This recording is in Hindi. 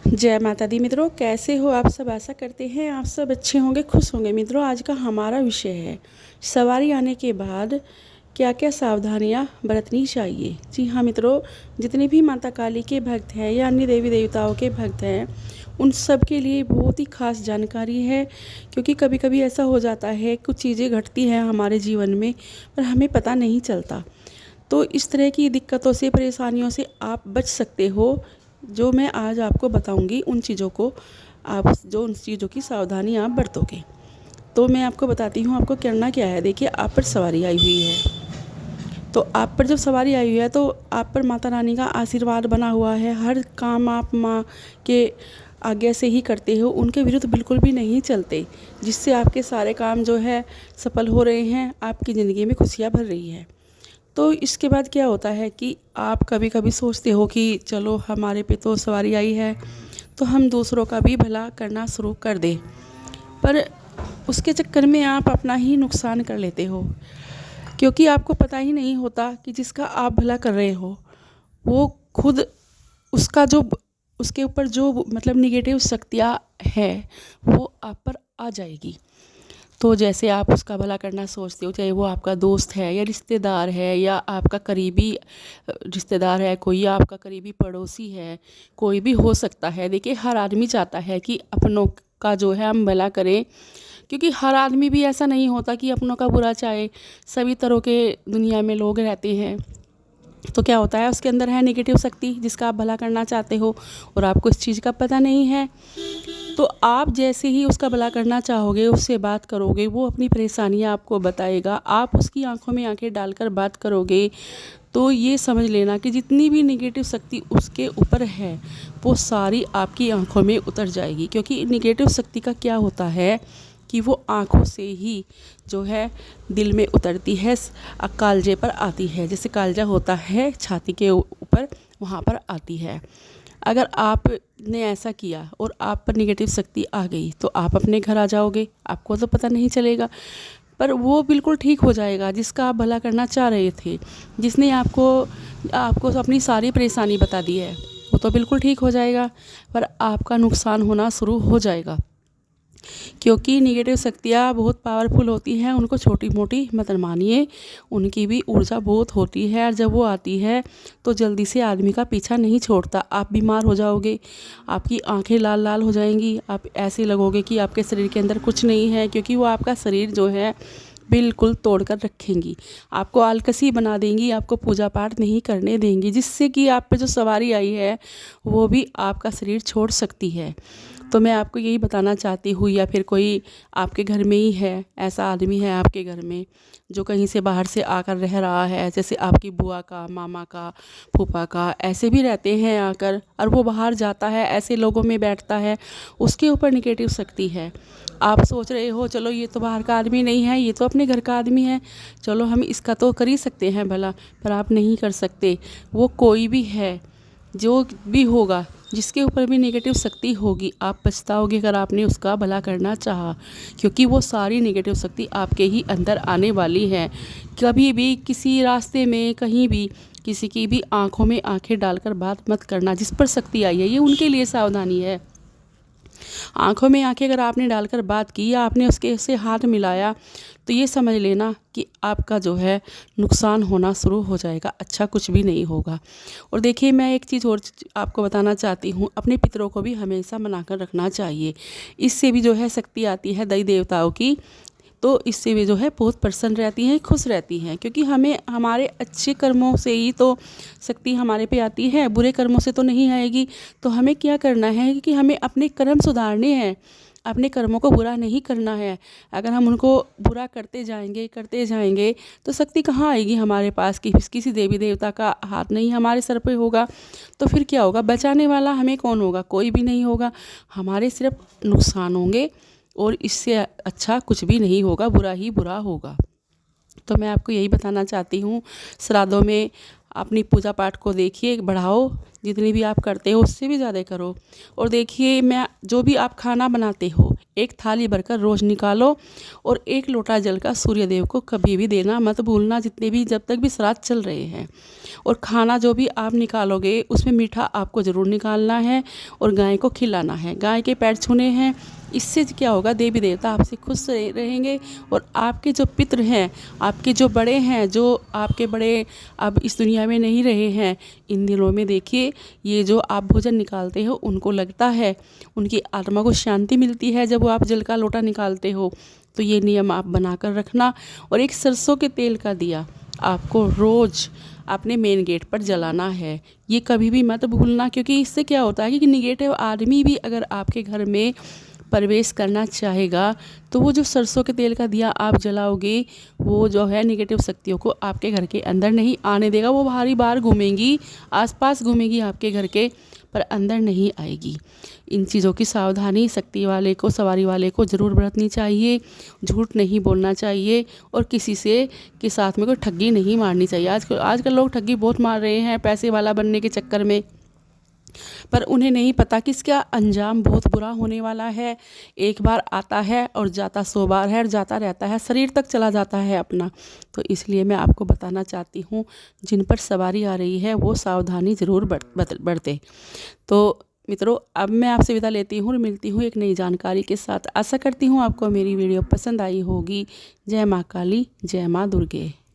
जय माता दी मित्रों, कैसे हो आप सब। आशा करते हैं आप सब अच्छे होंगे, खुश होंगे। मित्रों, आज का हमारा विषय है सवारी आने के बाद क्या क्या सावधानियां बरतनी चाहिए। जी हाँ मित्रों, जितने भी माता काली के भक्त हैं या अन्य देवी देवताओं के भक्त हैं, उन सब के लिए बहुत ही खास जानकारी है। क्योंकि कभी कभी ऐसा हो जाता है, कुछ चीज़ें घटती हैं हमारे जीवन में पर हमें पता नहीं चलता। तो इस तरह की दिक्कतों से, परेशानियों से आप बच सकते हो। जो मैं आज आपको बताऊंगी, उन चीज़ों को आप उन चीज़ों की सावधानी आप बरतोगे। तो मैं आपको बताती हूँ आपको करना क्या है। देखिए, आप पर सवारी आई हुई है, तो आप पर जब सवारी आई हुई है तो आप पर माता रानी का आशीर्वाद बना हुआ है। हर काम आप माँ के आज्ञा से ही करते हो, उनके विरुद्ध बिल्कुल भी नहीं चलते, जिससे आपके सारे काम जो है सफल हो रहे हैं, आपकी ज़िंदगी में खुशियाँ भर रही है। तो इसके बाद क्या होता है कि आप कभी कभी सोचते हो कि चलो हमारे पे तो सवारी आई है, तो हम दूसरों का भी भला करना शुरू कर दें। पर उसके चक्कर में आप अपना ही नुकसान कर लेते हो, क्योंकि आपको पता ही नहीं होता कि जिसका आप भला कर रहे हो वो खुद उसका जो उसके ऊपर जो मतलब निगेटिव शक्तियाँ है वो आप पर आ जाएगी। तो जैसे आप उसका भला करना सोचते हो, चाहे वो आपका दोस्त है या रिश्तेदार है या आपका करीबी रिश्तेदार है, कोई या आपका करीबी पड़ोसी है, कोई भी हो सकता है। देखिए, हर आदमी चाहता है कि अपनों का जो है हम भला करें, क्योंकि हर आदमी भी ऐसा नहीं होता कि अपनों का बुरा चाहे। सभी तरह के दुनिया में लोग रहते हैं। तो क्या होता है, उसके अंदर है नेगेटिव शक्ति जिसका आप भला करना चाहते हो और आपको इस चीज़ का पता नहीं है। तो आप जैसे ही उसका भला करना चाहोगे, उससे बात करोगे, वो अपनी परेशानियां आपको बताएगा, आप उसकी आंखों में आंखें डालकर बात करोगे, तो ये समझ लेना कि जितनी भी नेगेटिव शक्ति उसके ऊपर है वो सारी आपकी आंखों में उतर जाएगी। क्योंकि नेगेटिव शक्ति का क्या होता है कि वो आंखों से ही जो है दिल में उतरती है, कालजे पर आती है। जैसे कालजा होता है छाती के ऊपर, वहाँ पर आती है। अगर आपने ऐसा किया और आप पर नेगेटिव शक्ति आ गई तो आप अपने घर आ जाओगे, आपको तो पता नहीं चलेगा, पर वो बिल्कुल ठीक हो जाएगा जिसका आप भला करना चाह रहे थे। जिसने आपको आपको अपनी सारी परेशानी बता दी है वो तो बिल्कुल ठीक हो जाएगा, पर आपका नुकसान होना शुरू हो जाएगा। क्योंकि नेगेटिव शक्तियाँ बहुत पावरफुल होती हैं, उनको छोटी मोटी मत मानिए। उनकी भी ऊर्जा बहुत होती है और जब वो आती है तो जल्दी से आदमी का पीछा नहीं छोड़ता। आप बीमार हो जाओगे, आपकी आंखें लाल लाल हो जाएंगी, आप ऐसे लगोगे कि आपके शरीर के अंदर कुछ नहीं है, क्योंकि वो आपका शरीर जो है बिल्कुल तोड़ कर रखेंगी। आपको आलकसी बना देंगी, आपको पूजा पाठ नहीं करने देंगी, जिससे कि आप पे जो सवारी आई है वो भी आपका शरीर छोड़ सकती है। तो मैं आपको यही बताना चाहती हूँ, या फिर कोई आपके घर में ही है, ऐसा आदमी है आपके घर में जो कहीं से बाहर से आकर रह रहा है, जैसे आपकी बुआ का, मामा का, फूफा का, ऐसे भी रहते हैं आकर, और वो बाहर जाता है, ऐसे लोगों में बैठता है, उसके ऊपर निगेटिव शक्ति है। आप सोच रहे हो चलो ये तो बाहर का आदमी नहीं है, ये तो अपने घर का आदमी है, चलो हम इसका तो कर ही सकते हैं भला, पर आप नहीं कर सकते। वो कोई भी है, जो भी होगा, जिसके ऊपर भी नेगेटिव शक्ति होगी, आप पछताओगे अगर आपने उसका भला करना चाहा। क्योंकि वो सारी नेगेटिव शक्ति आपके ही अंदर आने वाली है। कभी भी किसी रास्ते में, कहीं भी किसी की भी आंखों में आंखें डालकर बात मत करना। जिस पर शक्ति आई है, ये उनके लिए सावधानी है। आंखों में आंखें अगर आपने डालकर बात की या आपने उससे हाथ मिलाया, तो ये समझ लेना कि आपका जो है नुकसान होना शुरू हो जाएगा, अच्छा कुछ भी नहीं होगा। और देखिए, मैं एक चीज़ और आपको बताना चाहती हूँ, अपने पितरों को भी हमेशा मनाकर रखना चाहिए। इससे भी जो है शक्ति आती है देवी देवताओं की, तो इससे भी जो है बहुत प्रसन्न रहती हैं, खुश रहती हैं। क्योंकि हमें हमारे अच्छे कर्मों से ही तो शक्ति हमारे पे आती है, बुरे कर्मों से तो नहीं आएगी। तो हमें क्या करना है कि हमें अपने कर्म सुधारने हैं, अपने कर्मों को बुरा नहीं करना है। अगर हम उनको बुरा करते जाएंगे तो शक्ति कहाँ आएगी हमारे पास, कि किसी देवी देवता का हाथ नहीं हमारे सर पे होगा। तो फिर क्या होगा, बचाने वाला हमें कौन होगा, कोई भी नहीं होगा। हमारे सिर्फ नुकसान होंगे और इससे अच्छा कुछ भी नहीं होगा, बुरा ही बुरा होगा। तो मैं आपको यही बताना चाहती हूँ, श्राद्धों में अपनी पूजा पाठ को देखिए, बढ़ाओ, जितनी भी आप करते हो उससे भी ज़्यादा करो। और देखिए, मैं जो भी आप खाना बनाते हो एक थाली भरकर रोज़ निकालो, और 1 लोटा जल का सूर्यदेव को कभी भी देना मत भूलना, जितने भी जब तक भी श्राद्ध चल रहे हैं। और खाना जो भी आप निकालोगे उसमें मीठा आपको ज़रूर निकालना है और गाय को खिलाना है। गाय के पैर छूने हैं, इससे क्या होगा, देवी देवता आपसे खुश रहेंगे। और आपके जो पितृ हैं, आपके जो बड़े हैं, जो आपके बड़े अब इस दुनिया में नहीं रहे हैं, इन दिनों में देखिए ये जो आप भोजन निकालते हो उनको लगता है, उनकी आत्मा को शांति मिलती है जब वो आप जल का लोटा निकालते हो। तो ये नियम आप बना कर रखना। और एक सरसों के तेल का दिया आपको रोज़ अपने मेन गेट पर जलाना है, ये कभी भी मत भूलना। क्योंकि इससे क्या होता है कि निगेटिव आदमी भी अगर आपके घर में प्रवेश करना चाहेगा तो वो जो सरसों के तेल का दिया आप जलाओगे, वो जो है निगेटिव शक्तियों को आपके घर के अंदर नहीं आने देगा। वो बाहरी बाहर घूमेंगी, आसपास घूमेंगी आपके घर के, पर अंदर नहीं आएगी। इन चीज़ों की सावधानी शक्ति वाले को, सवारी वाले को ज़रूर बरतनी चाहिए। झूठ नहीं बोलना चाहिए और किसी से के साथ में कोई ठगी नहीं मारनी चाहिए। आजकल लोग ठगी बहुत मार रहे हैं पैसे वाला बनने के चक्कर में, पर उन्हें नहीं पता कि इसका अंजाम बहुत बुरा होने वाला है। एक बार आता है और जाता 100 बार है, और जाता रहता है, शरीर तक चला जाता है अपना। तो इसलिए मैं आपको बताना चाहती हूँ, जिन पर सवारी आ रही है वो सावधानी ज़रूर बरतें। तो मित्रों, अब मैं आपसे विदा लेती हूँ और मिलती हूँ एक नई जानकारी के साथ। आशा करती हूँ आपको मेरी वीडियो पसंद आई होगी। जय माँ काली, जय माँ दुर्गे।